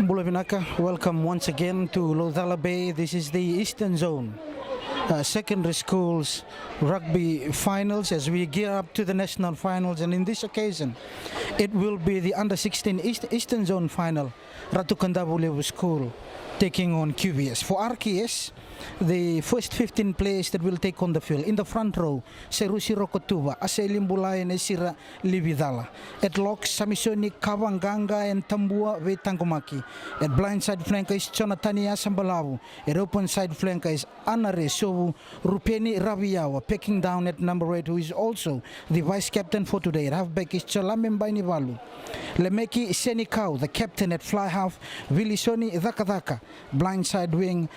Bulavinaka, welcome once again to Lodala Bay. This is the Eastern Zone secondary schools rugby finals as we gear up to the national finals, and in this occasion it will be the under 16 Eastern Zone final. Ratu Kandabulevu School taking on QVS. For RKS, the first 15 players that will take on the field. In the front row, Serusi Rokotuba, Aselim Bulai and Esira Lividala. At lock, Samisoni Kawanganga and Tambua Vetangomaki. At blindside flanker is Chonatania Sambalavu. At open side flanker is Anare Sovu Rupeni Raviawa, picking down at number 8, who is also the vice captain for today. At halfback is Cholamembaini Valu. Lemeki Senikau, the captain at fly half. Vilisoni Dhakadhaka, blindside wing.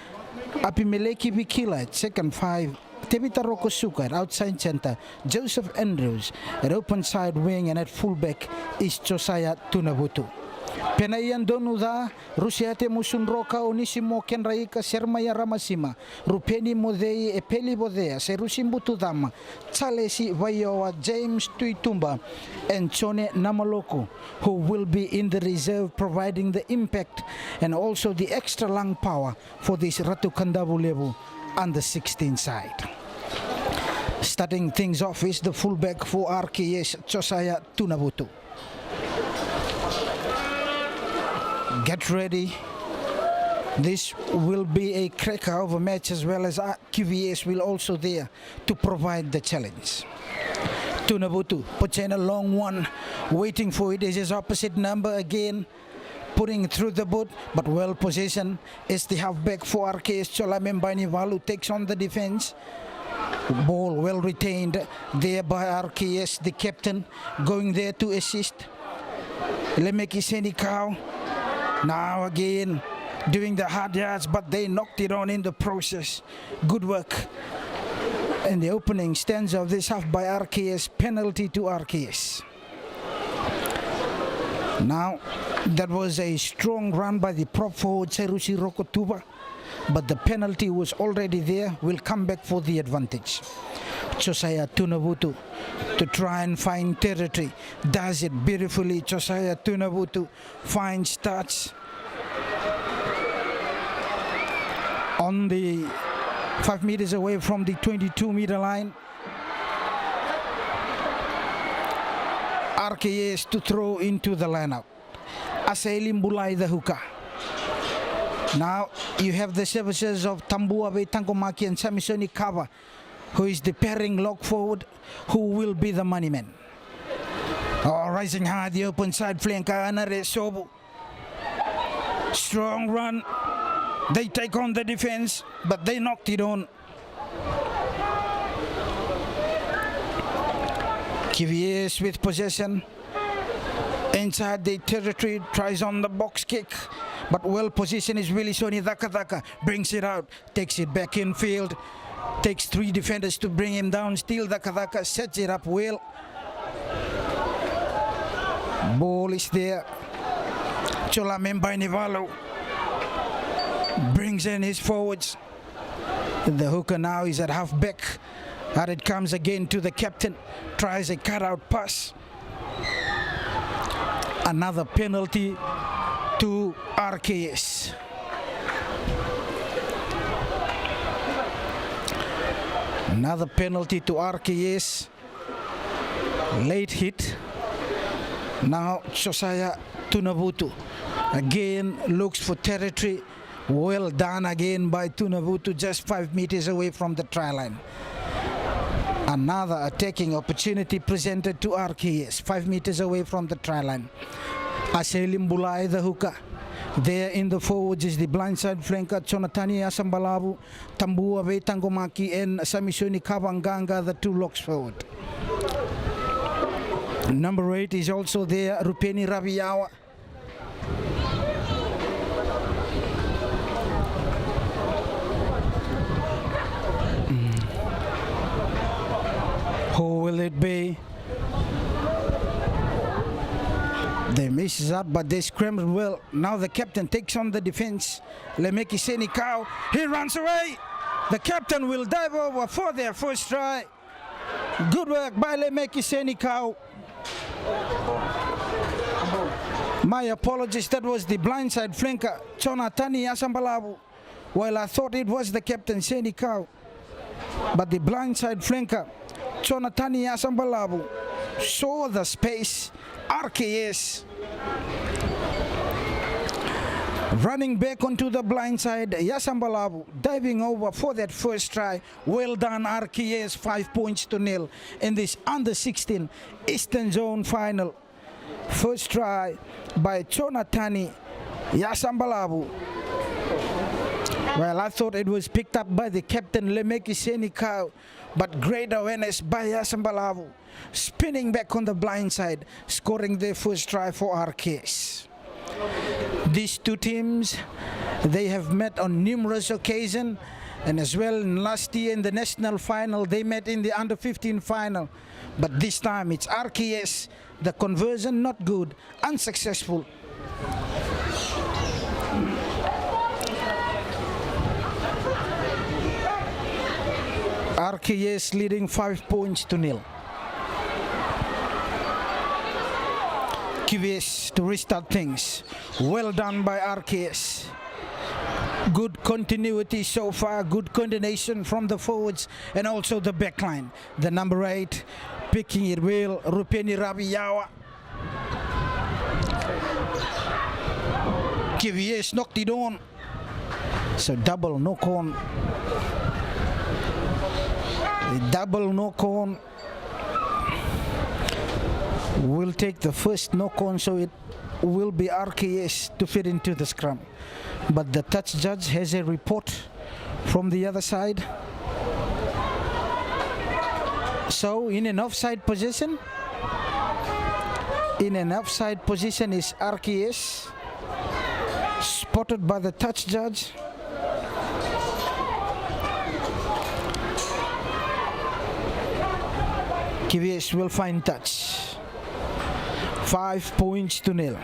Apimeleki Vikila at second 5. Tevita Rokosuka at outside center. Joseph Andrews at open side wing, and at fullback is Josiah Tunabutu. Penayan Donuda, Rusiate Musunroka, Onisimo Kenraika, Sermaya Ramasima, Rupeni Modei, Epeli Bodea, Serusimbutudama, Chalesi Vaioa, James Tuitumba, and Chone Namaloko, who will be in the reserve providing the impact and also the extra lung power for this Ratu Kandabulevu under 16 side. Starting things off is the fullback for RKS, Josiah Tunabutu. Get ready. This will be a cracker of a match, as well as QVS will also there to provide the challenge. Tunabutu puts in a long one, waiting for it. Is his opposite number again, putting through the boot, but well positioned is the halfback for RKS. Cholamembaini Valu takes on the defense. Ball well retained there by RKS, the captain going there to assist. Lemeki Senikau now again doing the hard yards, but they knocked it on in the process. Good work. And the opening stanza of this half by RKS, penalty to RKS. Now, that was a strong run by the prop forward Serusi Rokotuba, but the penalty was already there. Will come back for the advantage. Josiah Tunabutu to try and find territory. Does it beautifully. Josiah Tunabutu finds touch on the 5 meters away from the 22-meter line. RKS to throw into the lineup. Aselim Bulai the hooker. Now you have the services of Tambua Vetangomaki and Samisoni Kawa, who is the pairing lock forward, who will be the money man. Oh, rising high, the open side flanker, Anare Sobu. Strong run. They take on the defense, but they knocked it on. QVS with possession. Inside the territory, tries on the box kick, but well positioned is Wilisoni Dhakadhaka. Brings it out, takes it back in field. Takes 3 defenders to bring him down. Still Dhakadhaka sets it up well. Ball is there. Cholamembaini Valu brings in his forwards. The hooker now is at halfback. And it comes again to the captain. Tries a cutout pass. Another penalty to RKS. Another penalty to RKS. Late hit. Now Josiah Tunabutu again looks for territory. Well done again by Tunabutu, just 5 meters away from the try line. Another attacking opportunity presented to RKS, 5 meters away from the try line. Aselim Bulai the hooker. There in the forwards is the blindside flanker Chonatani Asambalavu, Tambua Vetangomaki, and Samisoni Kawanganga, the 2 locks forward. Number 8 is also there, Rupeni Raviawa. Who will it be? They misses out, but they scrambled well. Now the captain takes on the defense. Lemeki Senikau, he runs away. The captain will dive over for their first try. Good work by Lemeki Senikau. My apologies, that was the blindside flanker, Jonathan Asambalabu. Well, I thought it was the captain, Seni Cow. But the blindside flanker, Jonathan Asambalabu, saw the space. RKS running back onto the blind side. Yasambalabu diving over for that first try. Well done, RKS. 5-0 in this under 16 Eastern Zone final. First try by Jonathan Yasambalabu. Well, I thought it was picked up by the captain Lemeki Senikau, but great awareness by Yasambalavu, spinning back on the blind side, scoring their first try for RKS. These two teams, they have met on numerous occasions, and as well in last year in the national final, they met in the under 15 final. But this time it's RKS, the conversion not good, unsuccessful. RKS leading 5-0. QVS to restart things. Well done by RKS. Good continuity so far, good coordination from the forwards and also the backline. The number 8 picking it well, Rupeni Rabiyawa. QVS knocked it on. So double knock on. Double knock on will take the first knock on, so it will be RKS to fit into the scrum. But the touch judge has a report from the other side. So in an offside position, is RKS, spotted by the touch judge. QVS will find touch. 5-0.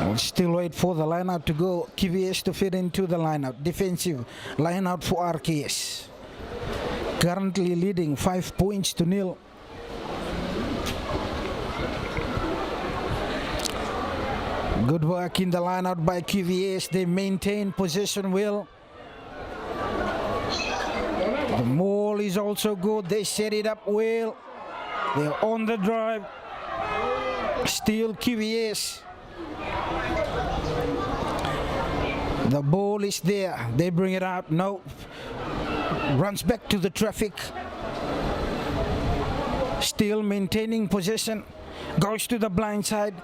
We'll still wait for the line-out to go. QVS to fit into the line-out. Defensive line-out for RKS. Currently leading 5-0. Good work in the line-out by QVS. They maintain possession well. The maul is also good. They set it up well. They're on the drive. Still QVS. The ball is there. They bring it out. No. Runs back to the traffic. Still maintaining possession. Goes to the blind side.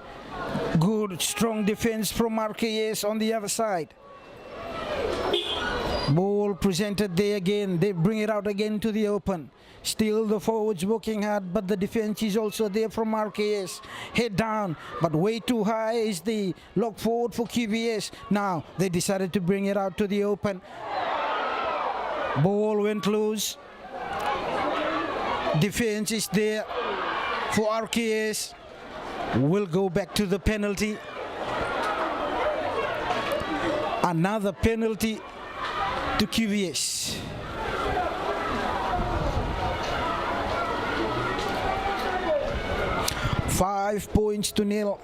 Good, strong defense from RKS on the other side. Ball presented there again. They bring it out again to the open. Still the forwards working hard, but the defense is also there from RKS. Head down, but way too high is the lock forward for QVS. Now they decided to bring it out to the open. Ball went loose. Defense is there for RKS. Will go back to the penalty. Another penalty to QVS. $5-0.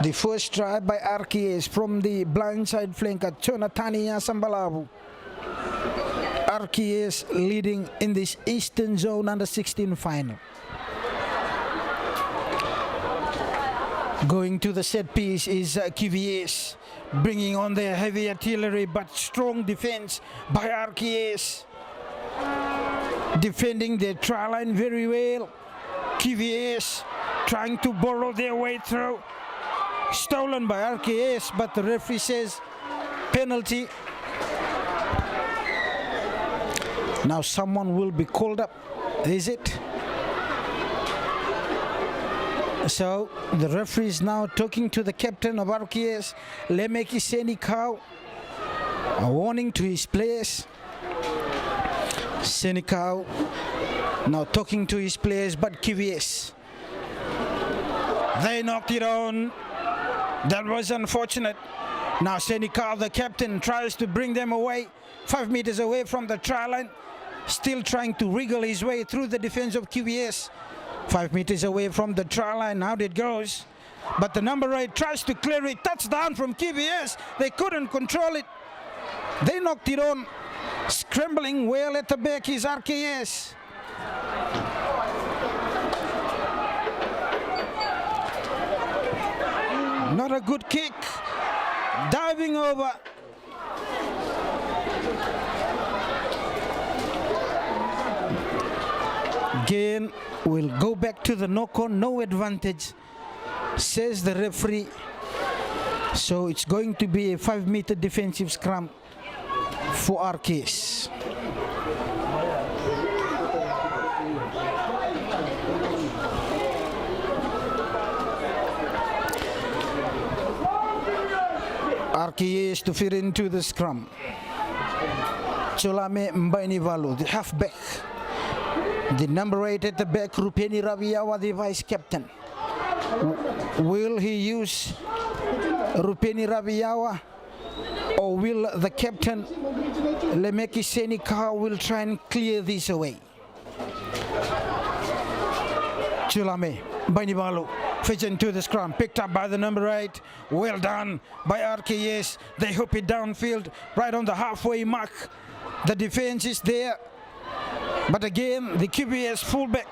The first try by RKS from the blindside flanker Jonathan Sambalabu. RKS leading in this Eastern Zone under 16 final. Going to the set piece is QVS, bringing on their heavy artillery, but strong defense by RKS. Defending their try line very well. QVS trying to borrow their way through. Stolen by RKS, but the referee says penalty. Now someone will be called up, is it? So the referee is now talking to the captain of RKS, Lemeki Senikau, a warning to his players. Senikau now talking to his players, but QVS They knocked it on. That was unfortunate. Now Seneca, the captain, tries to bring them away. 5 meters away from the try line. Still trying to wriggle his way through the defense of QVS. 5 meters away from the try line. Out it goes. But the number 8 tries to clear it. Touchdown from QVS. They couldn't control it. They knocked it on. Scrambling well at the back is RKS. Not a good kick. Diving over. Again, we'll go back to the knock-on. No advantage, says the referee. So it's going to be a 5-meter defensive scrum for RKS. RKS to fit into the scrum. Cholame Mbainivalu, the halfback. The number 8 at the back, Rupeni Raviawa, the vice captain. Will he use Rupeni Raviawa, or will the captain Lemeki Seneca will try and clear this away? Chulame Mbainivalu fits into the scrum, picked up by the number 8. Well done by RKS. They hook it downfield, right on the halfway mark. The defense is there. But again, the QVS fullback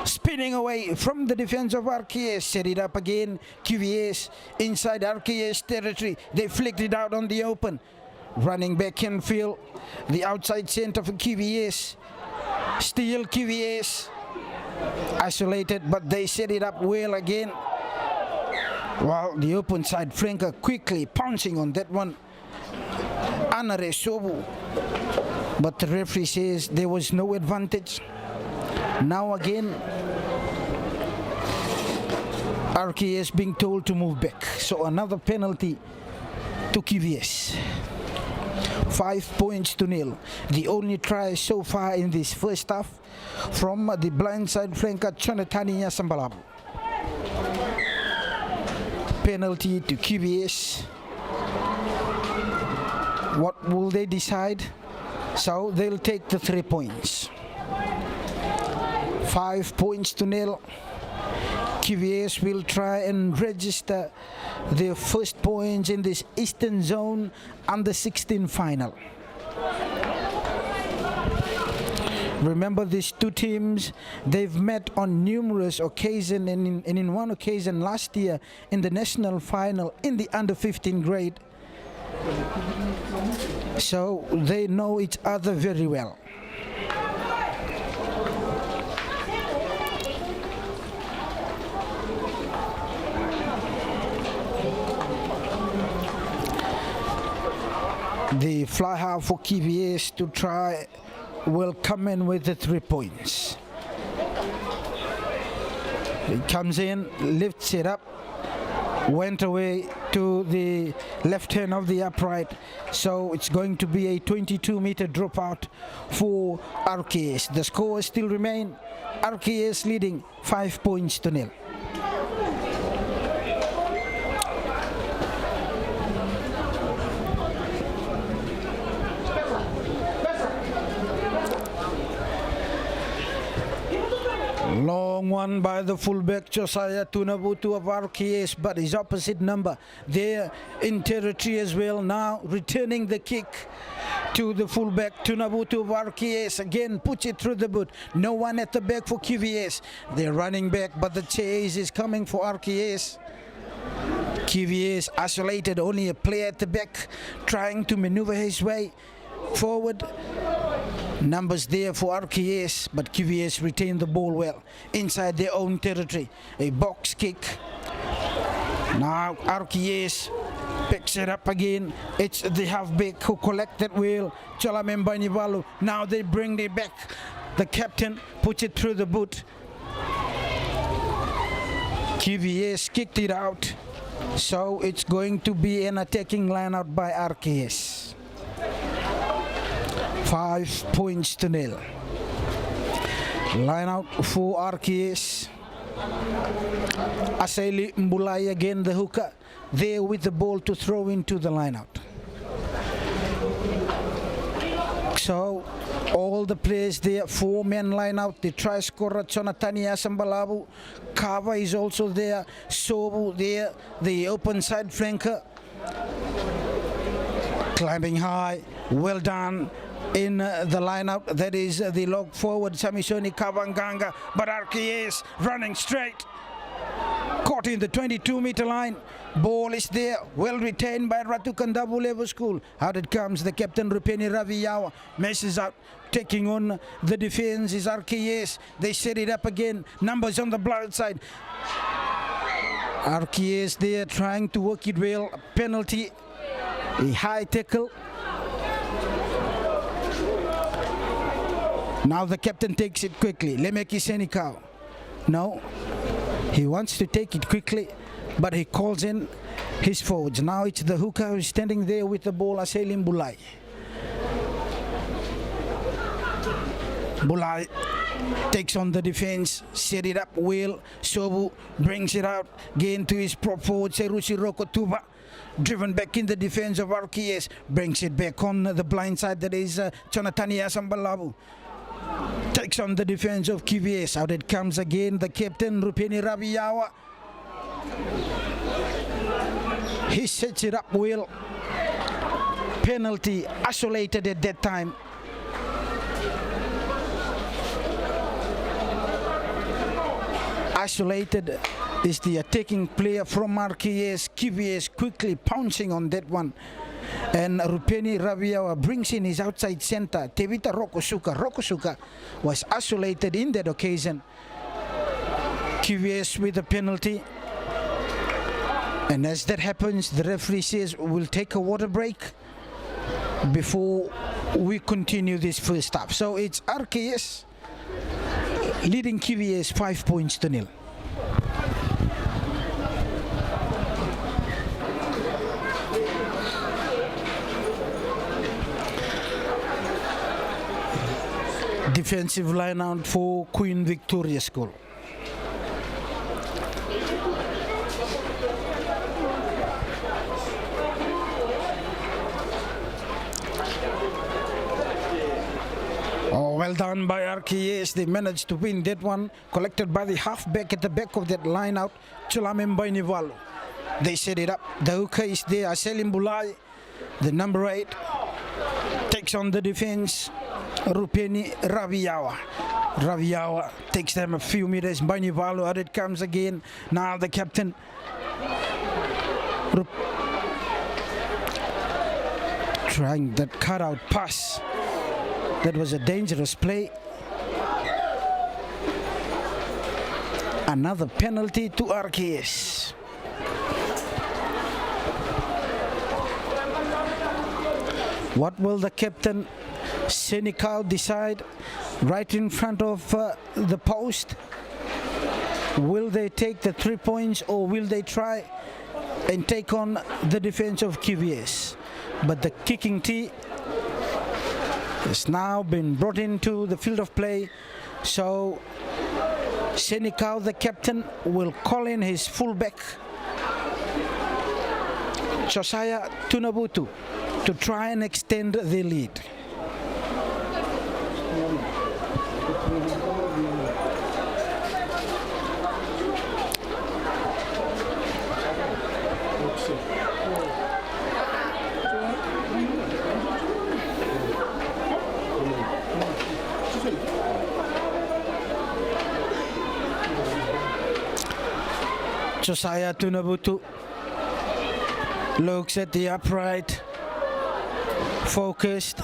spinning away from the defense of RKS. Set it up again. QVS inside RKS territory. They flicked it out on the open. Running back in field. The outside center for QVS. Still QVS. Isolated, but they set it up well again. While the open side flanker quickly pouncing on that one. Anare Sobu. But the referee says there was no advantage. Now again, RKS being told to move back. So another penalty to QVS. 5-0. The only try so far in this first half from the blindside flanker Chonatani Sambalabu. Penalty to QVS. What will they decide? So they'll take the 3 points. 5-0. QVS will try and register their first points in this Eastern Zone under 16 final. Remember, these two teams, they've met on numerous occasions, and in one occasion last year in the national final in the under 15 grade. So they know each other very well. The fly half for QVS to try will come in with the 3 points. It comes in, lifts it up, went away to the left hand of the upright. So it's going to be a 22-meter dropout for RKS. The score still remain RKS leading 5-0. Long one by the fullback Josiah Tunabutu of RKS, but his opposite number there in territory as well. Now returning the kick to the fullback Tunabutu of RKS. Again puts it through the boot. No one at the back for QVS. They're running back, but the chase is coming for RKS. QVS isolated, only a player at the back trying to maneuver his way forward. Numbers there for RKS, but QVS retain the ball well inside their own territory. A box kick. Now RKS picks it up again. It's the halfback who collected well, Cholamembanivalu. Now they bring it back. The captain puts it through the boot. QVS kicked it out. So it's going to be an attacking line out by RKS. 5-0. Line out for RKS. Aseli Mbulai again, the hooker, there with the ball to throw into the line-out. So all the players there, 4-man line-out. The try scorer Jonathan Asambalabu. Kava is also there. Sobu there, the open side flanker. Climbing high, well done in the line-out. That is the log forward Samisoni Kavanganga, but RKS running straight. Caught in the 22-meter line. Ball is there, well retained by Ratu Kandabu Level School. Out it comes, the captain Rupeni Raviyawa messes up, taking on the defense is RKS. They set it up again, numbers on the blind side. RKS there trying to work it well. Penalty, a high tackle. Now the captain takes it quickly. Lemeki Senikau. No, he wants to take it quickly, but he calls in his forwards. Now it's the hooker who's standing there with the ball, Aselim Bulai. Bulai takes on the defense, set it up well. Sobu brings it out, gain to his prop forward, Serusi Rokotuba. Driven back in the defense of RKS, brings it back on the blind side. That is Jonathan Asambalabu. Takes on the defense of QVS. Out it comes again, the captain Rupeni Raviyawa. He sets it up well. Penalty isolated at that time. Isolated is the attacking player from RKS. QVS quickly pouncing on that one. And Rupeni Raviyawa brings in his outside center, Tevita Rokosuka. Rokosuka was isolated in that occasion. QVS with a penalty. And as that happens, the referee says we'll take a water break before we continue this first half. So it's RKS leading QVS 5-0. Defensive line out for Queen Victoria School. Oh, well done by RKS. They managed to win that one. Collected by the halfback at the back of that line out, Chulamem Bainivalu. They set it up. The hooker is there, Aselim Bulai, the number 8. Takes on the defense, Rupeni Raviyawa. Raviyawa takes them a few meters. Bainivalu, out it comes again. Now the captain. Trying that cutout pass. That was a dangerous play. Another penalty to RKS. What will the captain Senikau decide right in front of the post? Will they take the 3 points, or will they try and take on the defense of QVS? But the kicking tee has now been brought into the field of play. So Senikau, the captain, will call in his fullback, Josiah Tunabutu, to try and extend the lead. Josiah Tunabutu looks at the upright, focused,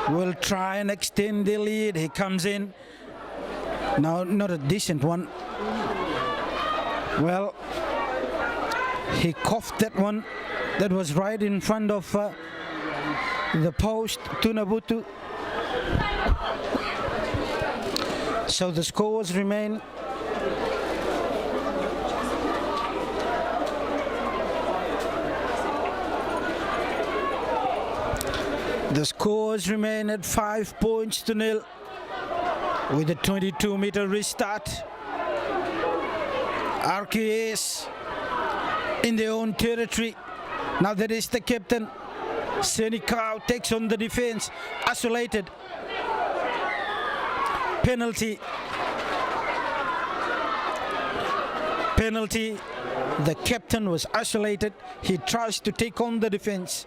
will try and extend the lead. He comes in. Now, not a decent one. Well, he coughed that one. That was right in front of the post, Tunabutu. So the scores remain The scores remain at 5-0 with a 22-meter restart. RKS in their own territory. Now that is the captain. Senikau takes on the defense. Isolated. Penalty. Penalty. The captain was isolated. He tries to take on the defense.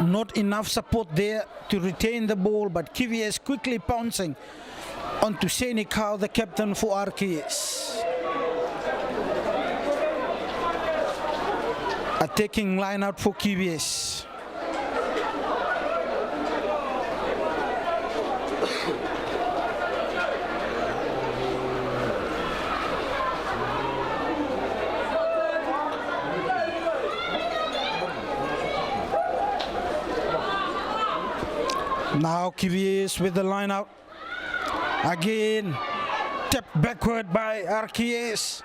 Not enough support there to retain the ball, but QVS quickly pouncing onto Senikau, the captain for RKS. Attacking line out for QVS. Now QVS with the line out. Again, tapped backward by RKS.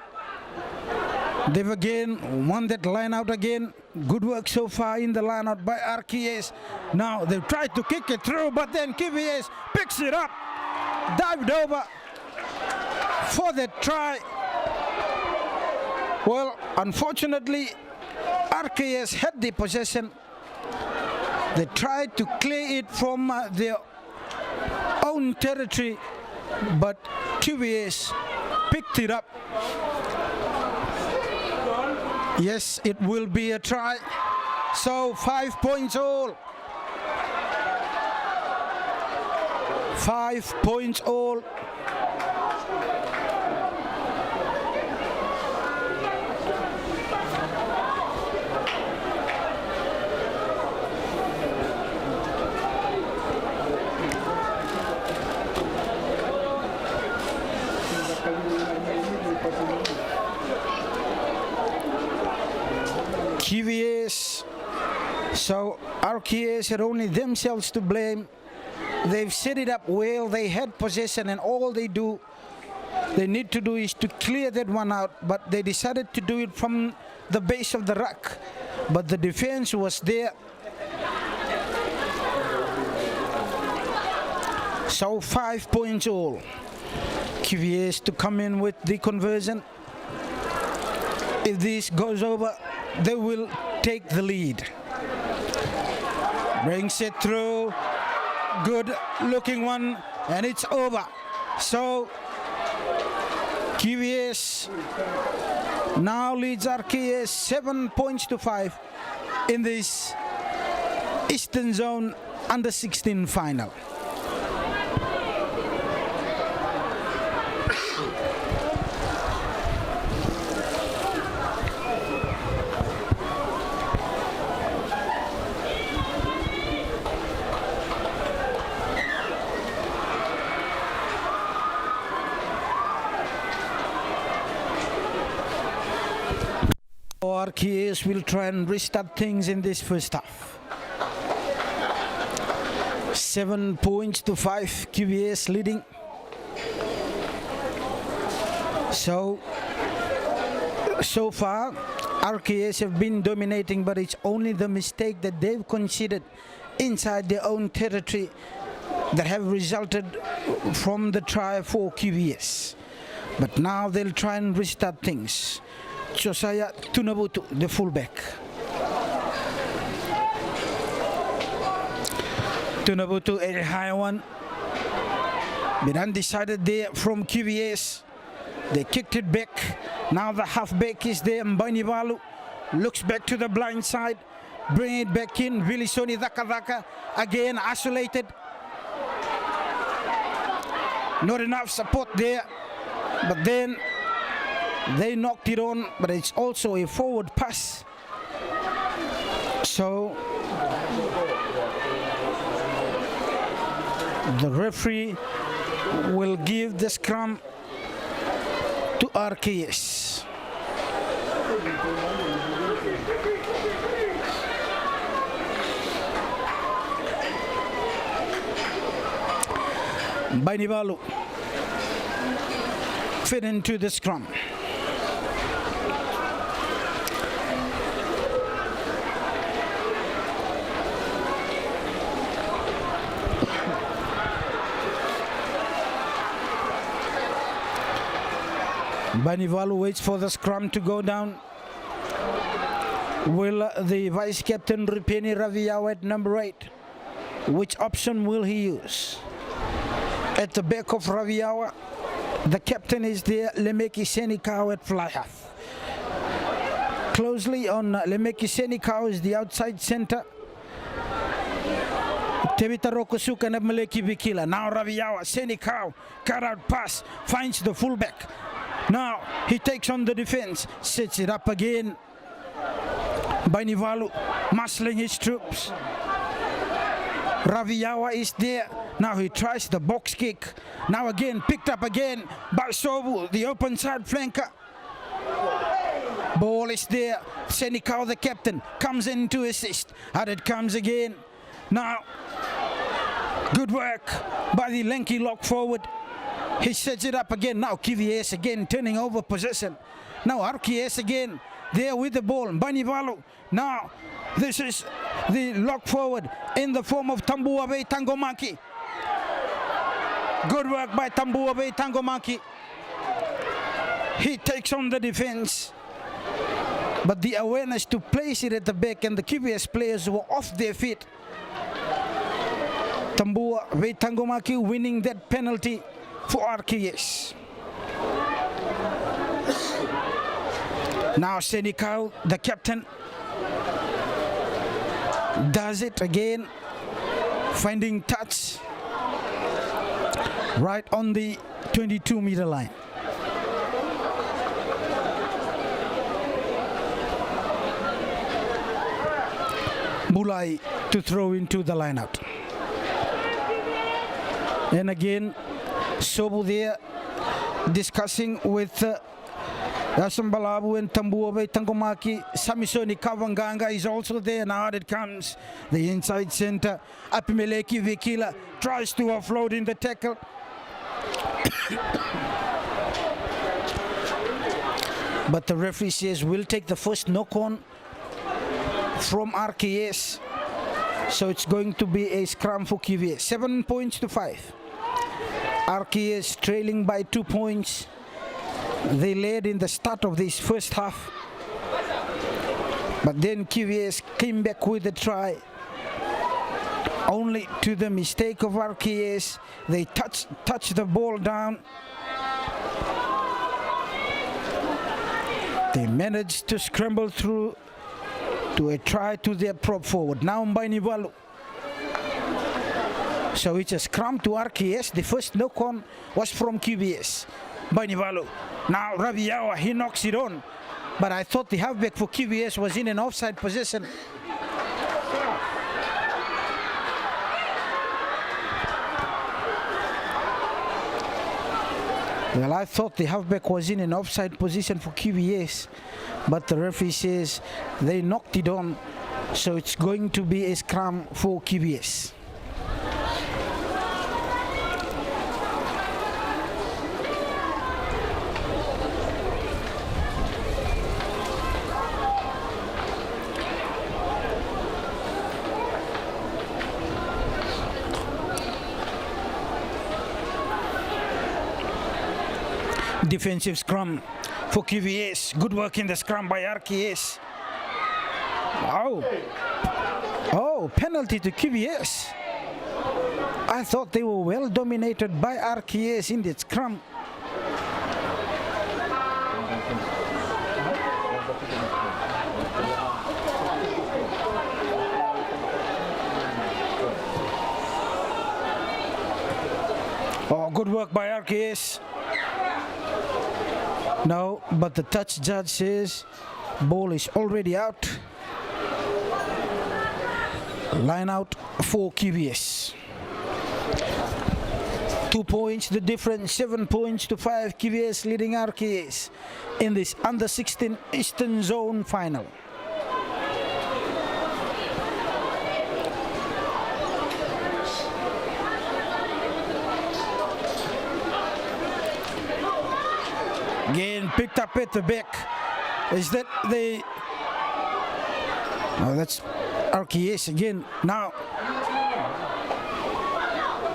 They've again won that line out again. Good work so far in the line out by RKS. Now they've tried to kick it through, but then QVS picks it up, dived over for the try. Well, unfortunately, RKS had the possession. They tried to clear it from their own territory, but QVS picked it up. Yes, it will be a try. So 5 points all. 5 points all. QVS, so RKS had only themselves to blame. They've set it up well, they had possession, and all they need to do is to clear that one out, but they decided to do it from the base of the ruck, but the defense was there. So 5 points all. QVS to come in with the conversion. If this goes over, they will take the lead. Brings it through. Good looking one, and it's over. So QVS now leads RKS 7 points to 5 in this Eastern Zone Under 16 final. RKS will try and restart things in this first half. 7 points to 5, QVS leading. So far, RKS have been dominating, but it's only the mistake that they've conceded inside their own territory that have resulted from the try for QVS. But now they'll try and restart things. Josiah Tunabutu, the fullback. Tunabutu, a high one. Been undecided there from QVS. They kicked it back. Now the halfback is there. Mbanivalu looks back to the blind side. Bring it back in. Vilisoni Dhaka again isolated. Not enough support there. But then they knocked it on, but it's also a forward pass. So the referee will give the scrum to RKS. Bainivalu fit into the scrum. Banivalu waits for the scrum to go down. Will the vice captain Ripeni Raviyawa at number 8? Which option will he use? At the back of Raviyawa, the captain is there, Lemeki Senikau at fly half. Closely on Lemeki Senikau is the outside center. Tevita Rokosuka and Maleki Vikila. Now Raviyawa, Senikau, cut out pass, finds the fullback. Now he takes on the defense, sets it up again. Banivalu muscling his troops. Raviyawa is there. Now he tries the box kick. Now again picked up again by Sobu, the open side flanker. Ball is there. Senikau, the captain, comes in to assist. Out it comes again. Now, good work by the lanky lock forward. He sets it up again. Now QVS again turning over possession. Now RKS again there with the ball. Banivalu. Now this is the lock forward in the form of Tambuabe Tangomaki. Good work by Tambuabe Tangomaki. He takes on the defense, but the awareness to place it at the back, and the QVS players were off their feet. Tambuabe Tangomaki winning that penalty for RKS. Now Senikau, the captain, does it again, finding touch right on the 22-meter line. Bulai to throw into the lineout. And again, Sobu there discussing with Asambalabu and Tambuabe Tangomaki. Samisoni Kavanganga is also there. Now it comes the inside center. Apimeleki Vikila tries to offload in the tackle. But the referee says we'll take the first knock on from RKS. So it's going to be a scrum for QVS. 7 points to 5. RKS trailing by 2 points. They led in the start of this first half, but then QVS came back with a try. Only to the mistake of RKS, they touch the ball down. They managed to scramble through to a try to their prop forward. Now Mbanivalu. So it's a scrum to RKS. The first knock-on was from QVS. Mbanivalu. Now Raviyawa, he knocks it on. But I thought the halfback for QVS was in an offside position. Well, I thought the halfback was in an offside position for QVS, but the referee says they knocked it on, so it's going to be a scrum for QVS. Defensive scrum for QVS. Good work in the scrum by RKS. Oh, penalty to QVS. I thought they were well dominated by RKS in that scrum. Oh, good work by RKS. No, but the touch judge says ball is already out. Line out for QVS. 2 points the difference, 7 points to 5. QVS leading RKS in this under 16 Eastern Zone final. Again picked up at the back. Is that the... Oh, that's RKS again. Now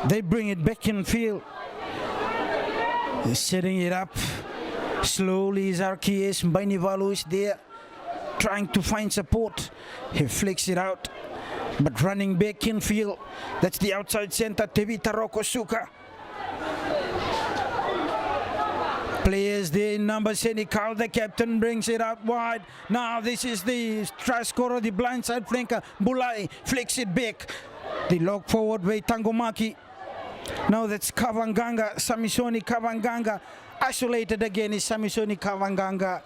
they bring it back in field. They're setting it up. Slowly is RKS. Bainivalu is there, trying to find support. He flicks it out, but running back in field. That's the outside center, Tevita Rokosuka. Players there in number Senikau, the captain brings it out wide. Now this is the try scorer, the blindside flanker, Bulai flicks it back. The lock forward way, Tangomaki. Now that's Kavanganga, Samisoni Kavanganga. Isolated again is Samisoni Kavanganga.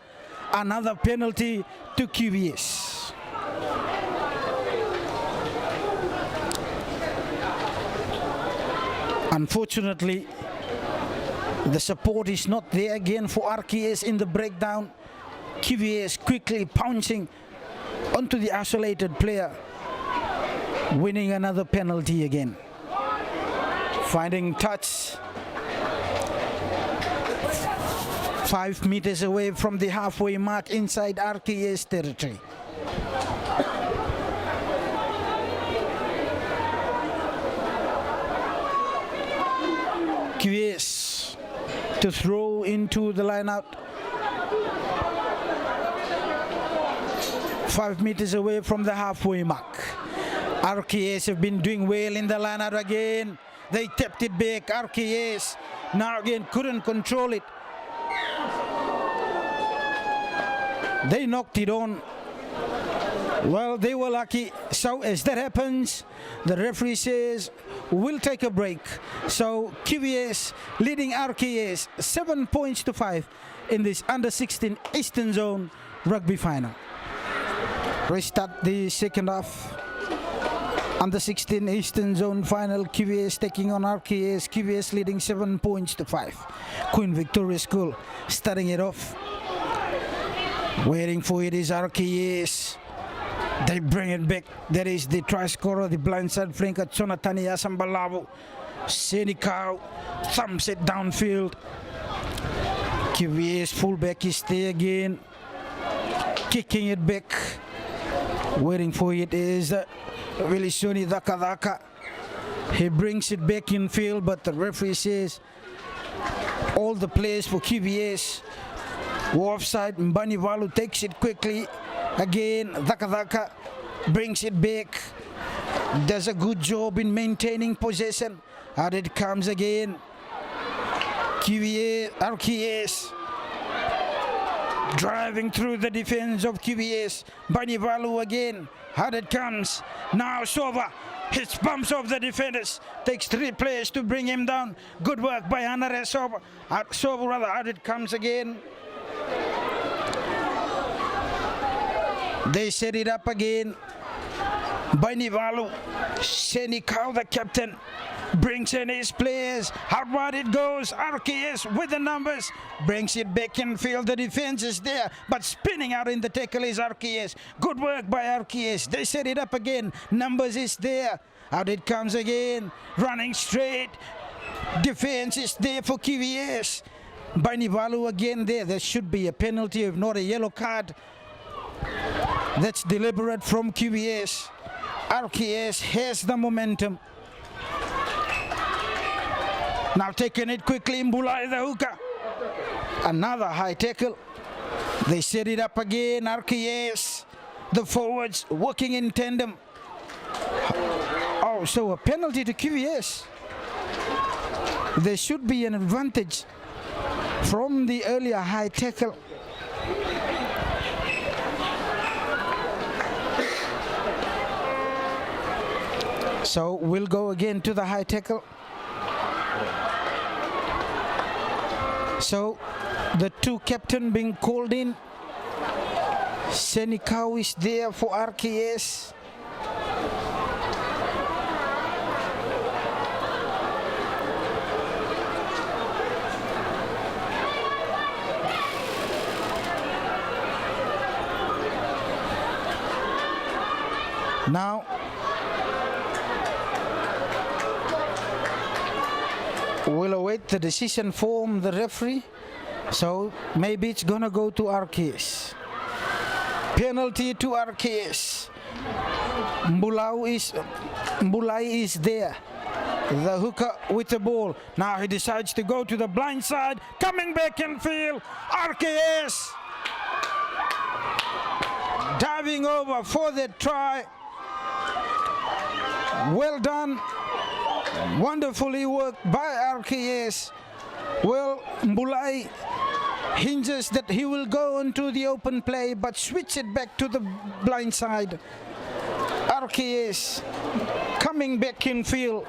Another penalty to QVS. Unfortunately, the support is not there again for RKS in the breakdown. QVS quickly pouncing onto the isolated player, winning another penalty again. Finding touch 5 meters away from the halfway mark inside RKS territory. QVS to throw into the line out. 5 meters away from the halfway mark. RKS have been doing well in the line out again. They tapped it back. RKS now again couldn't control it. They knocked it on. Well, they were lucky. So as that happens, the referee says we'll take a break. So QVS leading RKS 7 points to 5 in this under-16 Eastern Zone rugby final. Restart the second half. Under-16 Eastern Zone final, QVS taking on RKS. QVS leading 7 points to 5. Queen Victoria School starting it off. Waiting for it is RKS. They bring it back. There is the try scorer, the blindside flanker, Jonathan Yasambalavu. Senikau thumps it downfield. QVS fullback is there again, kicking it back. Waiting for it is Wilisoni Dakadaka. He brings it back in field, but the referee says all the players for QVS were offside. Mbanivalu takes it quickly. Again, Dakadaka brings it back. Does a good job in maintaining possession. And it comes again. QVS, RKS driving through the defense of QVS. Banivalu again. Hard it comes. Now Sova hits, bumps off the defenders. Takes 3 players to bring him down. Good work by Hanare Sova. Sova rather, hard it comes again. They set it up again. Banivalu, Senikau, the captain, brings in his players. How wide it goes. RKS with the numbers. Brings it back in field. The defense is there, but spinning out in the tackle is RKS. Good work by RKS. They set it up again. Numbers is there. Out it comes again. Running straight. Defense is there for QVS. Banivalu again there. There should be a penalty, if not a yellow card. That's deliberate from QVS. RKS has the momentum. Now taking it quickly, Mbulai the hooker. Another high tackle. They set it up again, RKS. The forwards working in tandem. Oh, so a penalty to QVS. There should be an advantage from the earlier high tackle. So we'll go again to the high tackle. So the 2 captain being called in. Senikau is there for RKS. Now we'll await the decision from the referee. So maybe it's gonna go to RKS. Penalty to RKS. Mbulai is there. The hooker with the ball. Now he decides to go to the blind side. Coming back in field. RKS diving over for the try. Well done. Wonderfully worked by RKS. Well, Mbulai hinges that he will go into the open play, but switch it back to the blind side. RKS coming back in field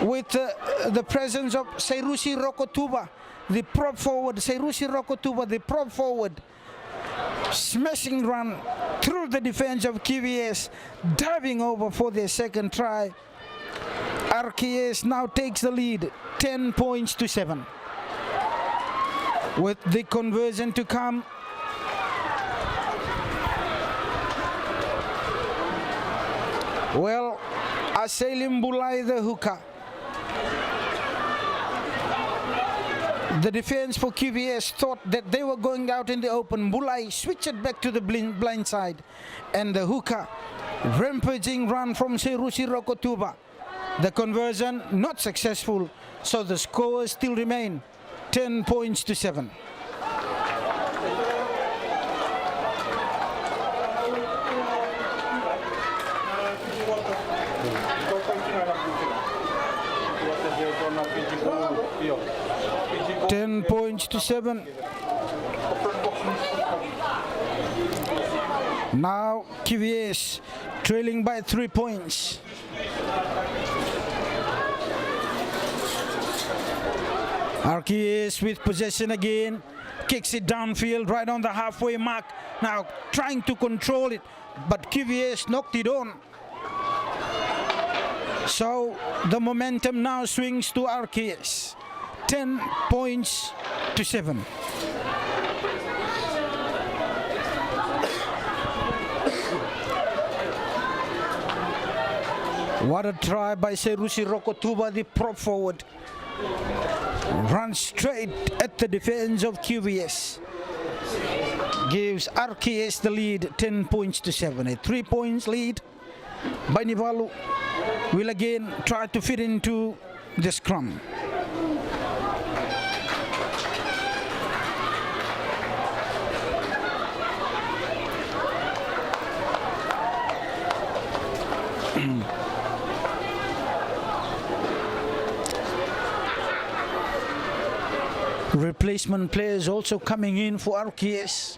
with the presence of Sairusi Rokotuba, the prop forward. Sairusi Rokotuba, the prop forward. Smashing run through the defense of QVS, diving over for their second try. RKS now takes the lead, 10 points to 7. With the conversion to come. Well, Aselim Bulai the hooker. The defense for QVS thought that they were going out in the open. Bulai switched it back to the blind side. And the hooker, rampaging run from Sairusi Rokotuba. The conversion not successful, so the scores still remain 10 points to 7. Now QVS trailing by 3 points. RKS with possession again, kicks it downfield right on the halfway mark. Now trying to control it, but QVS knocked it on. So the momentum now swings to RKS. 10 points to 7. What a try by Sairusi Rokotuba, the prop forward. Runs straight at the defense of QVS. Gives RKS the lead, 10 points to 7. A 3 points lead. Bainivalu will again try to fit into the scrum. Replacement players also coming in for RKS.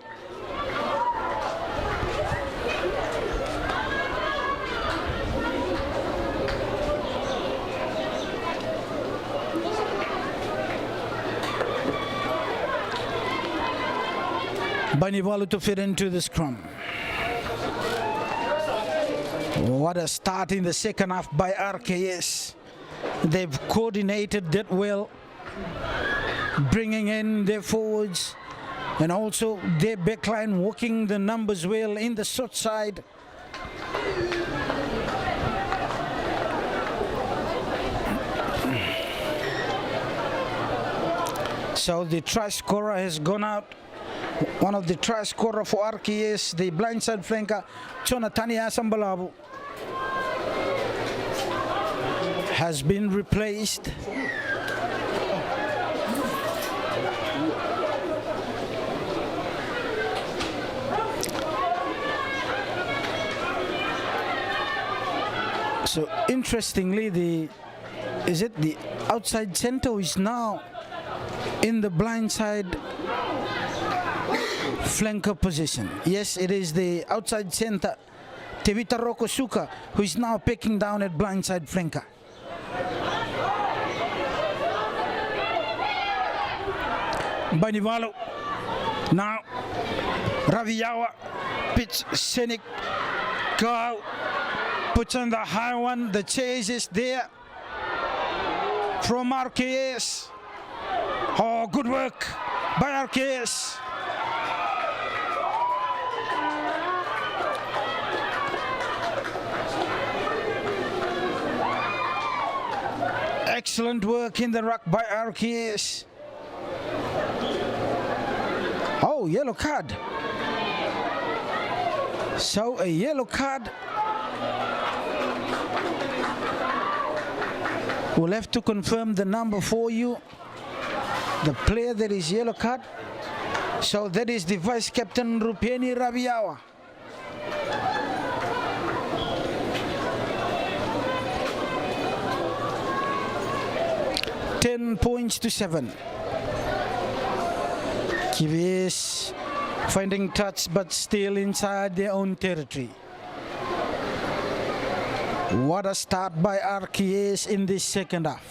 Bainivalu to fit into the scrum. What a start in the second half by RKS. They've coordinated that well, bringing in their forwards and also their backline working the numbers well in the short side. So the try scorer has gone out. One of the try scorer for RKS, the blindside flanker, Chonatania Sambalabu, has been replaced. So interestingly, the outside center is now in the blindside flanker position. Yes, it is the outside center, Tevita Rokosuka, who is now picking down at blindside flanker. Bainivalu. Now Raviyawa, pitch scenic, go, puts on the high one, the chase is there from RKS. Oh, good work by RKS. Excellent work in the ruck by RKS. Oh, yellow card. So a yellow card We'll have to confirm the number for you. The player that is yellow card. So that is the vice captain Rupeni Rabiawa. $10-7. QVS finding touch but still inside their own territory. What a start by RKS in this second half.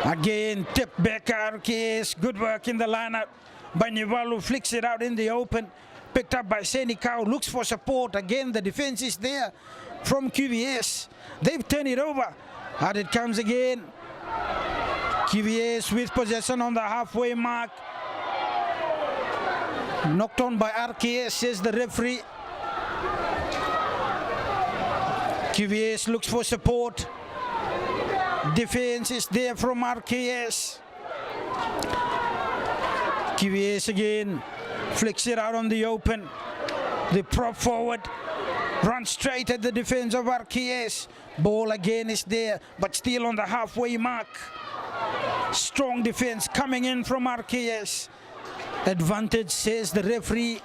Again, tip back RKS. Good work in the lineup by Nivalu. Flicks it out in the open. Picked up by Senikau. Looks for support. Again, the defense is there from QVS. They've turned it over. Out it comes again. QVS with possession on the halfway mark. Knocked on by RKS, says the referee. QVS looks for support. Defense is there from RKS. QVS again flicks it out on the open. The prop forward runs straight at the defense of RKS. Ball again is there, but still on the halfway mark. Strong defense coming in from RKS. Advantage, says the referee.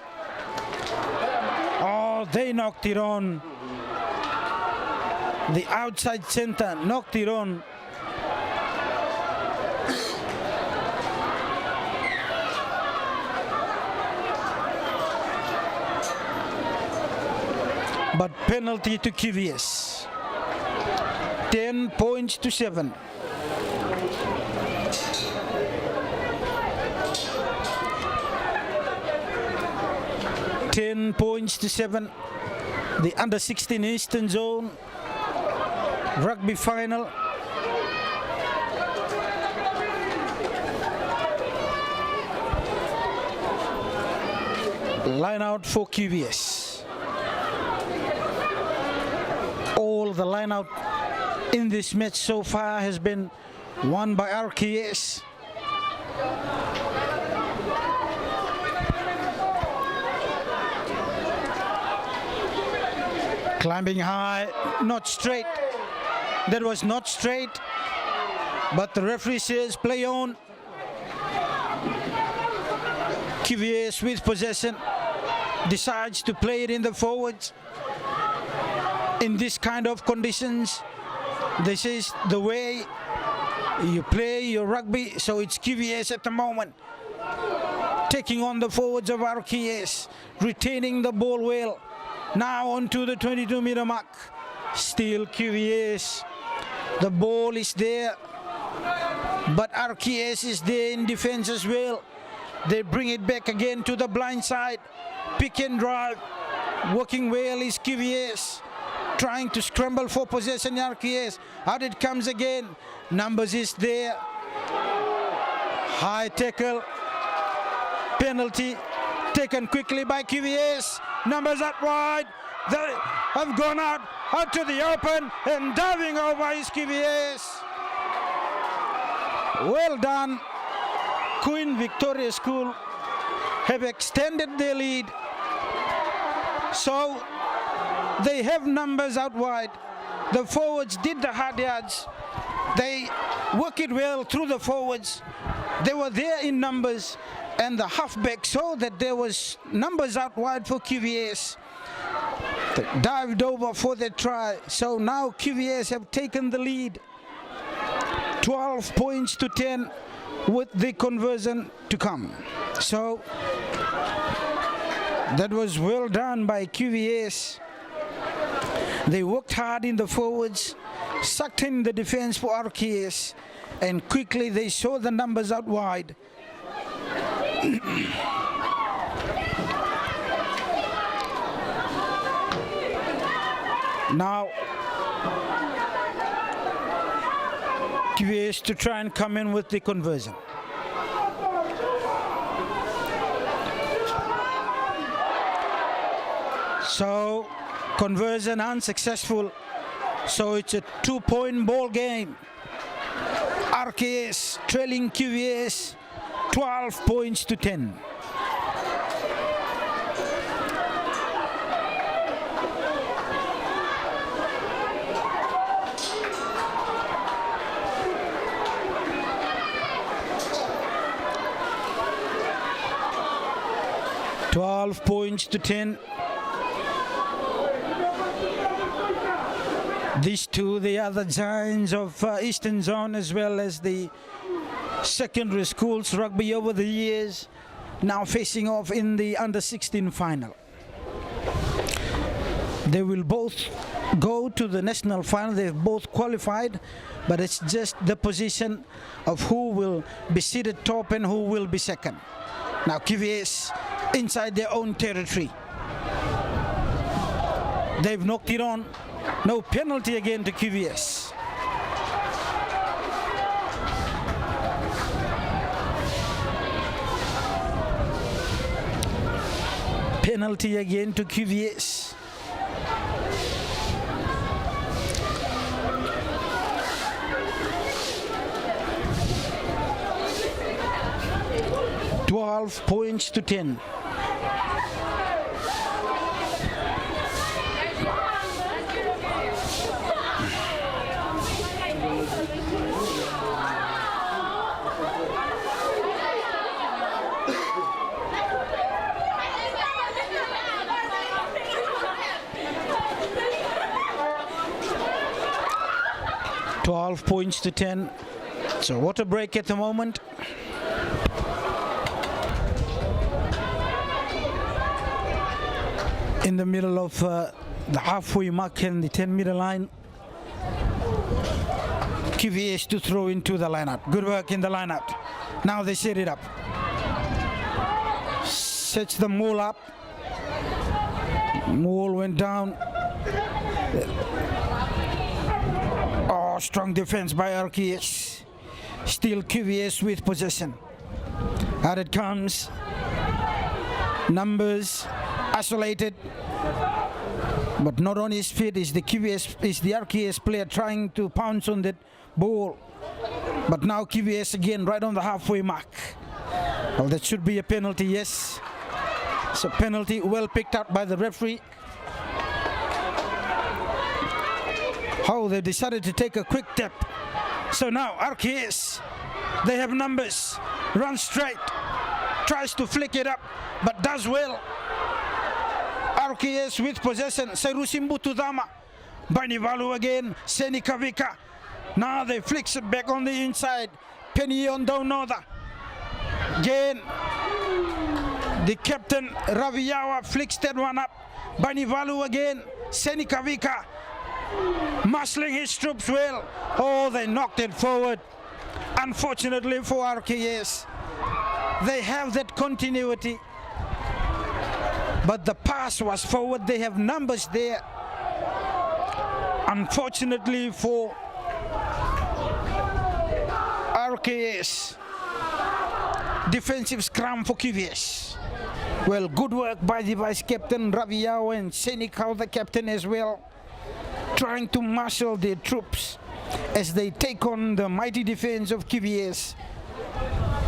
Oh, they knocked it on. The outside center knocked it on. But penalty to QVS. 10-7. $10-7. The under-16 Eastern Zone rugby final. Line out for QVS. All the line out in this match so far has been won by RKS. Climbing high, not straight. That was not straight, but the referee says play on. QVS with possession decides to play it in the forwards. In this kind of conditions, this is the way you play your rugby, so it's QVS at the moment taking on the forwards of RKS, retaining the ball well. Now onto the 22-meter mark. Still QVS. The ball is there, but RKS is there in defense as well. They bring it back again to the blind side. Pick and drive. Working well is QVS. Trying to scramble for possession, RKS. Out it comes again. Numbers is there. High tackle. Penalty taken quickly by QVS. Numbers up wide. They have gone out to the open, and diving over is QVS. Well done. Queen Victoria School have extended their lead. So they have numbers out wide. The forwards did the hard yards. They work it well through the forwards. They were there in numbers, and the halfback saw that there was numbers out wide for QVS. They dived over for the try. So now QVS have taken the lead. 12-10 with the conversion to come. So that was well done by QVS. They worked hard in the forwards, sucked in the defense for RKS, and quickly they saw the numbers out wide. Now QVS to try and come in with the conversion. So conversion unsuccessful. So it's a 2-point ball game. RKS trailing QVS 12 points to 10. Points to 10. These two, the other giants of Eastern Zone, as well as the secondary schools rugby over the years, now facing off in the under-16 final. They will both go to the national final. They've both qualified, but it's just the position of who will be seated top and who will be second. Now QVS inside their own territory. They've knocked it on. No penalty again to QVS. Penalty again to QVS. Points to 10. Points to 10. So water break at the moment. In the middle of the halfway mark and the 10-meter line. QVS to throw into the lineup. Good work in the lineup. Now they set it up. Sets the maul up. Maul went down. Oh, strong defense by RKS. Still QVS with possession. Out it comes. Numbers isolated, but not on his feet is the RKS player trying to pounce on that ball. But now QVS again right on the halfway mark. Well, that should be a penalty, yes. So penalty well picked up by the referee. Oh, they decided to take a quick tap. So now RKS, they have numbers. Run straight, tries to flick it up, but does well. RKS with possession. Serusimbu Tudama. Banivalu again. Senikavika. Now they flicks it back on the inside. Penyon Daunoda. Again. The captain Raviyawa flicks that one up. Banivalu again. Senikavika. Muscling his troops well. Oh, they knocked it forward. Unfortunately for RKS, they have that continuity. But the pass was forward. They have numbers there. Unfortunately for RKS, defensive scrum for QVS. Well, good work by the vice captain Raviao and Senikau, the captain as well, trying to marshal their troops as they take on the mighty defense of QVS.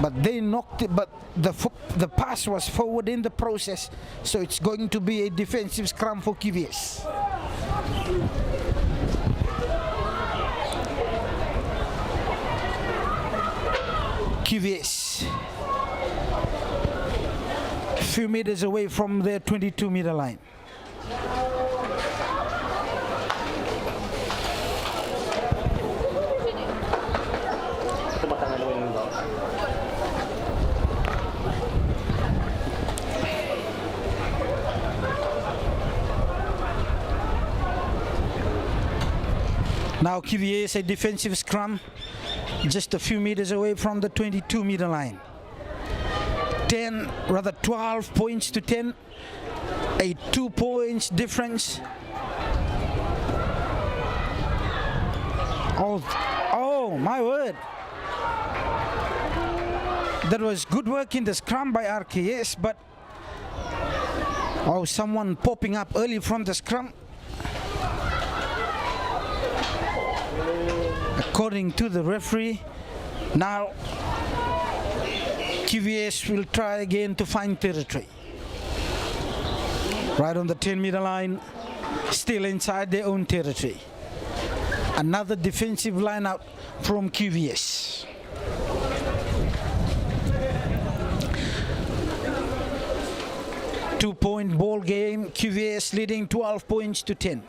But they knocked it, but the pass was forward in the process, so it's going to be a defensive scrum for QVS. QVS, a few meters away from their 22-meter line. Now QVS a defensive scrum, just a few meters away from the 22-meter line. 12 points to 10, a 2 points difference. Oh my word. That was good work in the scrum by RKS, but someone popping up early from the scrum. According to the referee, now QVS will try again to find territory. Right on the 10-meter line, still inside their own territory. Another defensive line out from QVS. Two-point ball game, QVS leading 12 points to 10.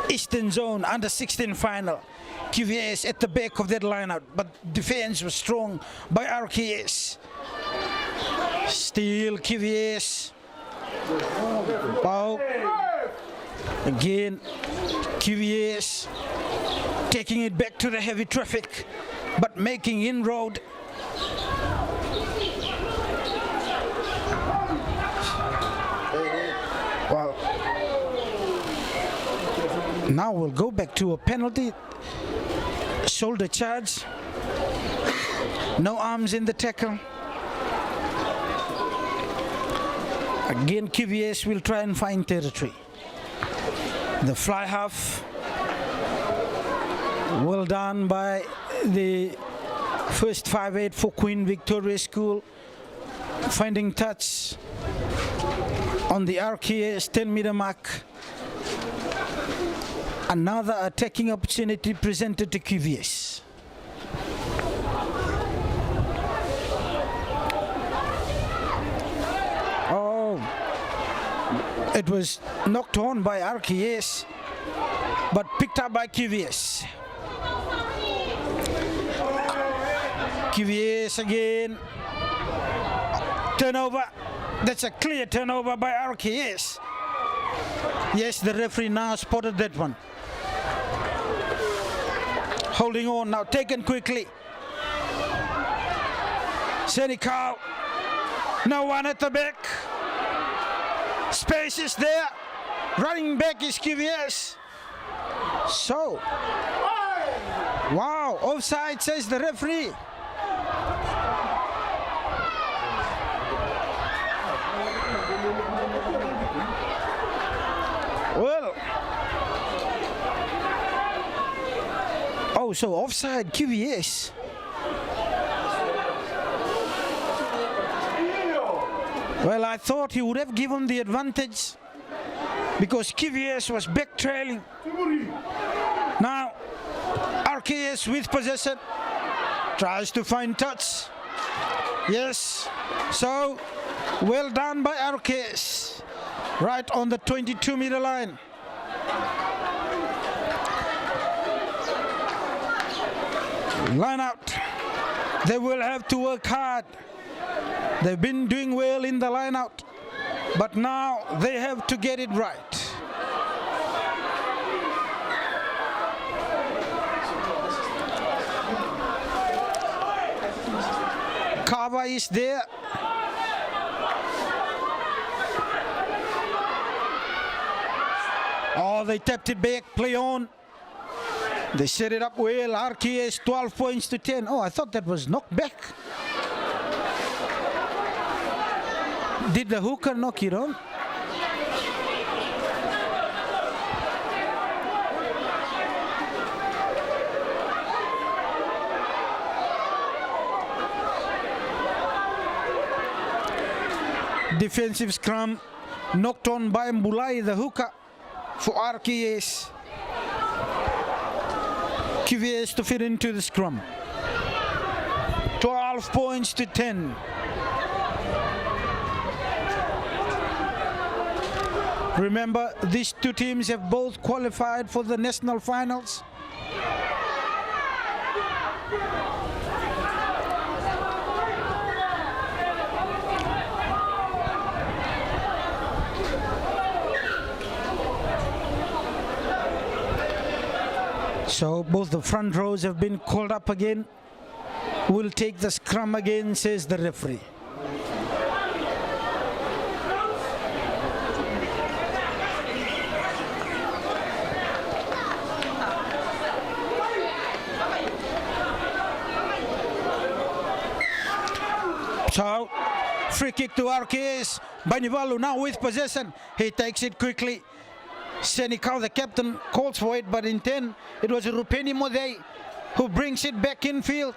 Eastern Zone under 16 final. QVS at the back of that lineout, but defense was strong by RKS. Still QVS. Wow. Again, QVS taking it back to the heavy traffic, but making inroad. Well, now we'll go back to a penalty. Shoulder charge. No arms in the tackle. Again, QVS will try and find territory. The fly half. Well done by the first 5'8" for Queen Victoria School. Finding touch on the RKS 10-meter mark. Another attacking opportunity presented to QVS. Oh, it was knocked on by RKS, but picked up by QVS. QVS again. Turnover. That's a clear turnover by RKS. Yes, the referee now spotted that one. Holding on now, taken quickly. Senecal. No one at the back. Space is there. Running back is QVS. So, wow, offside says the referee. Well, oh, so offside QVS. Well, I thought he would have given the advantage because QVS was back trailing. Now, RKS with possession tries to find touch. Yes, so well done by RKS. Right on the 22-meter line. Line out. They will have to work hard. They've been doing well in the line out, but now they have to get it right. Kava is there. Oh, they tapped it back, play on. They set it up well. RKS 12 points to 10. Oh, I thought that was knocked back. Did the hooker knock it on? Defensive scrum knocked on by Mbulai, the hooker for RKS. QVS to fit into the scrum. 12 points to 10. Remember, these two teams have both qualified for the national finals. So both the front rows have been called up again. We'll take the scrum again, says the referee. So, free kick to RKS. Banivalu now with possession. He takes it quickly. Senecal, the captain, calls for it, but in 10, it was Rupeni Modei who brings it back in field.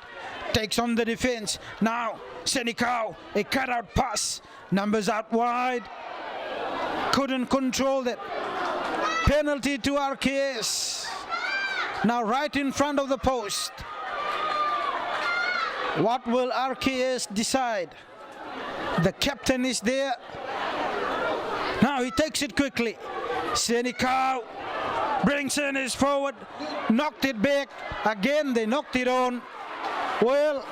Takes on the defense. Now, Senikau, a cutout pass. Numbers out wide. Couldn't control that. Penalty to RKS. Now right in front of the post. What will RKS decide? The captain is there. Now he takes it quickly. Senikau brings in his forward. Knocked it back. Again they knocked it on. Well,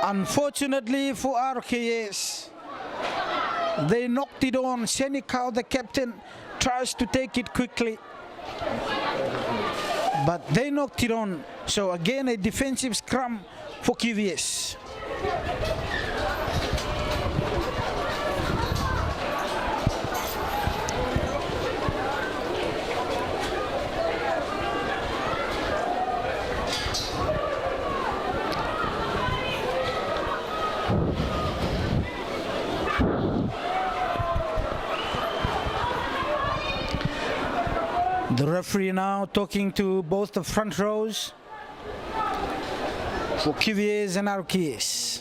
unfortunately for RKS, they knocked it on. Senikau, the captain, tries to take it quickly, but they knocked it on. So again, a defensive scrum for QVS. The referee now talking to both the front rows for QVS and RKS.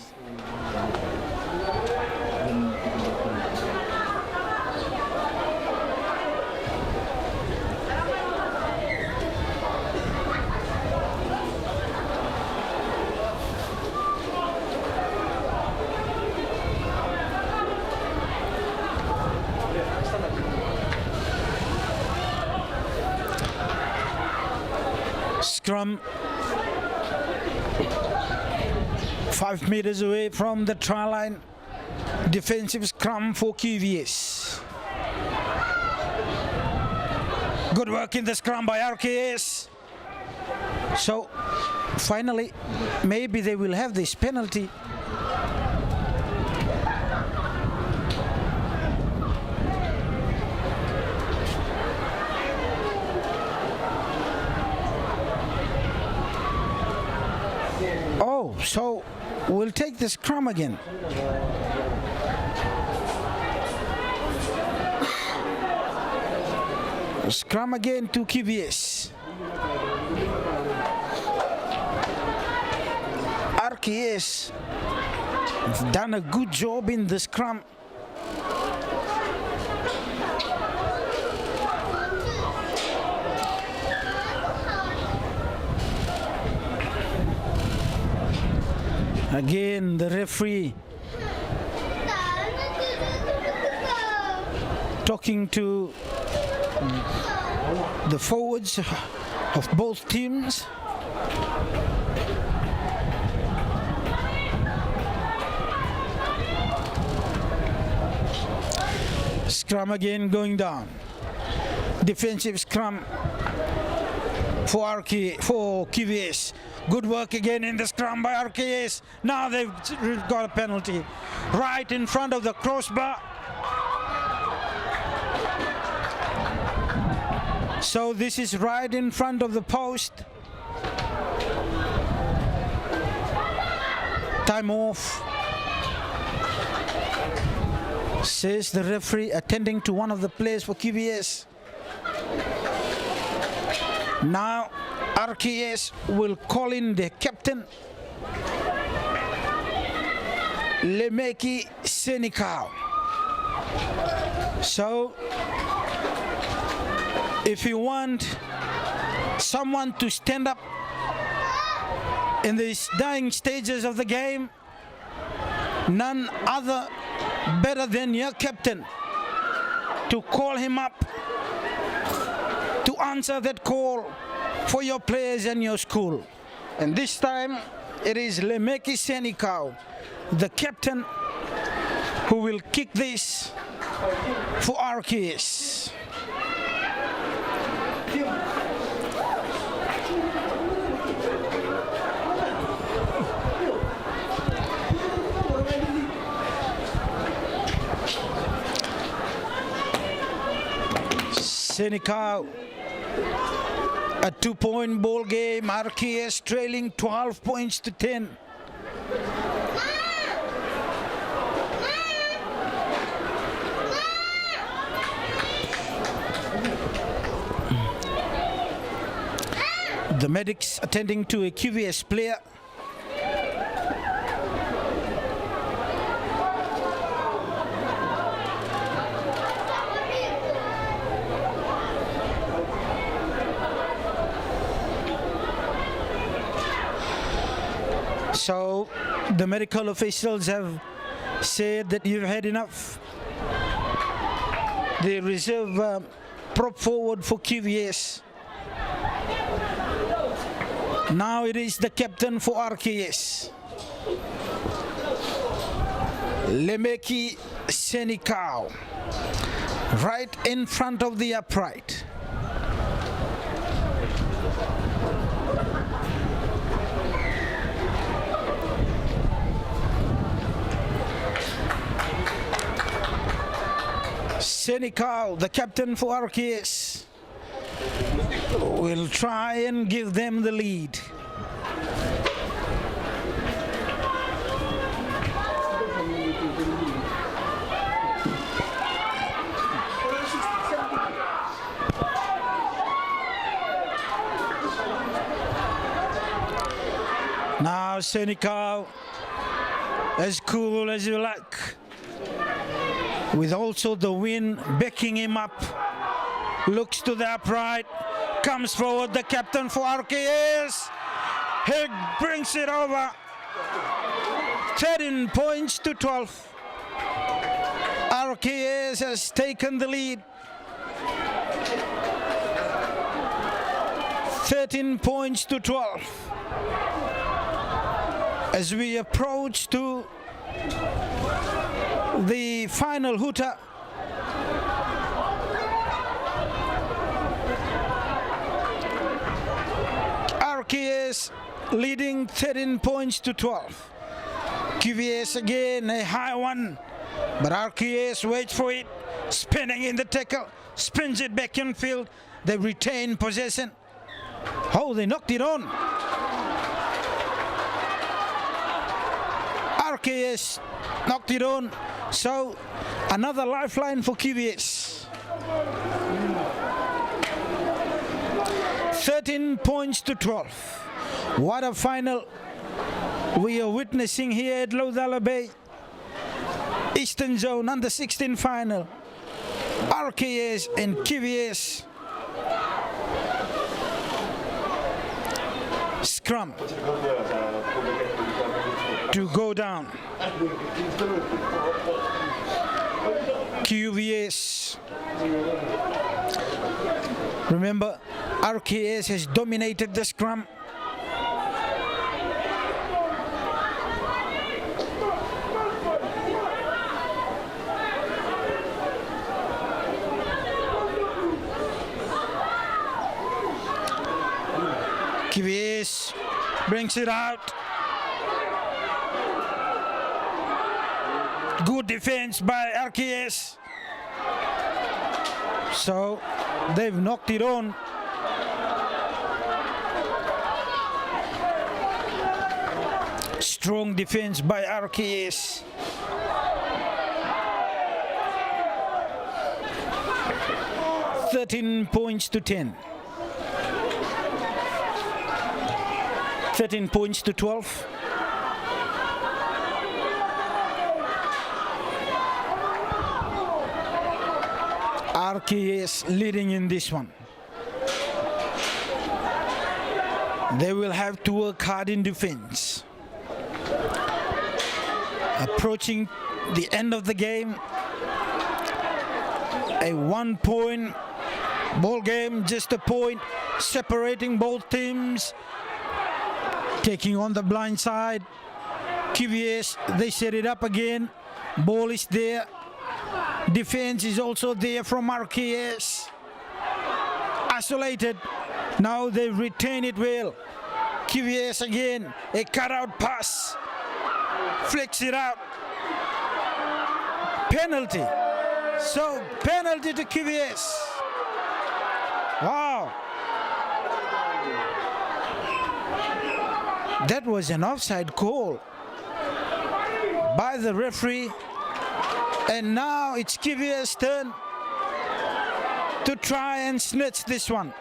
Scrum 5 meters away from the try line. Defensive scrum for QVS. Good work in the scrum by RKS. So finally, maybe they will have this penalty. Oh, so we'll take the scrum again. Scrum again to QVS. RKS have done a good job in the scrum. Again, the referee talking to the forwards of both teams. Scrum again going down. Defensive scrum for QVS. Good work again in the scrum by RKS. Now they've got a penalty right in front of the crossbar. So this is right in front of the post. Time off, says the referee, attending to one of the players for QVS. Now RKS will call in the captain, Lemeki Senikau. So if you want someone to stand up in these dying stages of the game, none other better than your captain to call him up, to answer that call for your players and your school. And this time it is Lemeki Senikau, the captain, who will kick this for RKS. Senikau, a 2-point ball game. RKS trailing 12 points to 10. The medics attending to a QVS player. So the medical officials have said that you've had enough. The reserve prop forward for QVS. Now it is the captain for RKS, Lemeki Senikau, right in front of the upright. Senikau, the captain for RKS, will try and give them the lead. Now Senikau, as cool as you like, with also the wind backing him up, looks to the upright, comes forward, the captain for RKS. He brings it over. 13 points to 12. RKS has taken the lead. 13 points to 12. As we approach to the final hooter. RKS leading 13 points to 12. QVS again a high one, but RKS waits for it, spinning in the tackle, spins it back in field. They retain possession. Oh, they knocked it on. RKS knocked it on. So another lifeline for QVS. 13 points to 12. What a final we are witnessing here at Lodala Bay. Eastern Zone under 16 final. RKS and QVS. Scrum to go down. QVS. Remember, RKS has dominated the scrum. QVS brings it out. Good defense by RKS. So they've knocked it on. Strong defense by RKS. $13 points to 10. 13 points to 12. RKS leading in this one. They will have to work hard in defense. Approaching the end of the game, a 1 point ball game, just a point separating both teams. Taking on the blind side, QVS, they set it up again. Ball is there. Defense is also there from RKS. Isolated. Now they retain it well. QVS again, a cutout pass. Flicks it out. Penalty. So penalty to QVS. Wow. That was an offside call by the referee, and now it's QVS' turn to try and snatch this one.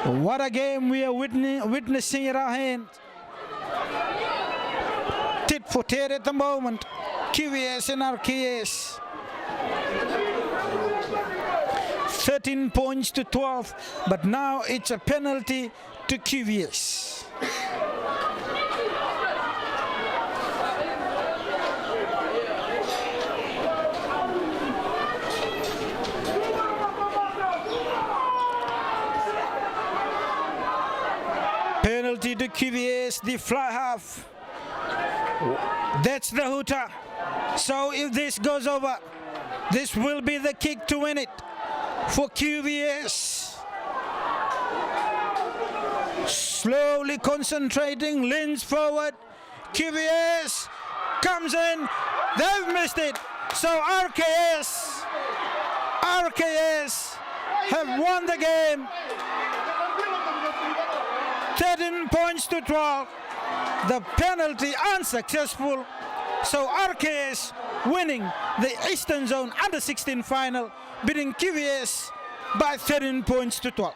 What a game we are witnessing at our hand. Tit for tat at the moment. QVS and RKS. 13 points to 12, but now it's a penalty to QVS. Penalty to QVS, the fly half. That's the hooter. So if this goes over, this will be the kick to win it for QVS. Slowly concentrating, leans forward. QVS comes in. They've missed it. So RKS have won the game. 13 points to 12. The penalty unsuccessful. So RKS winning the Eastern Zone Under 16 final, beating QVS by 13 points to 12.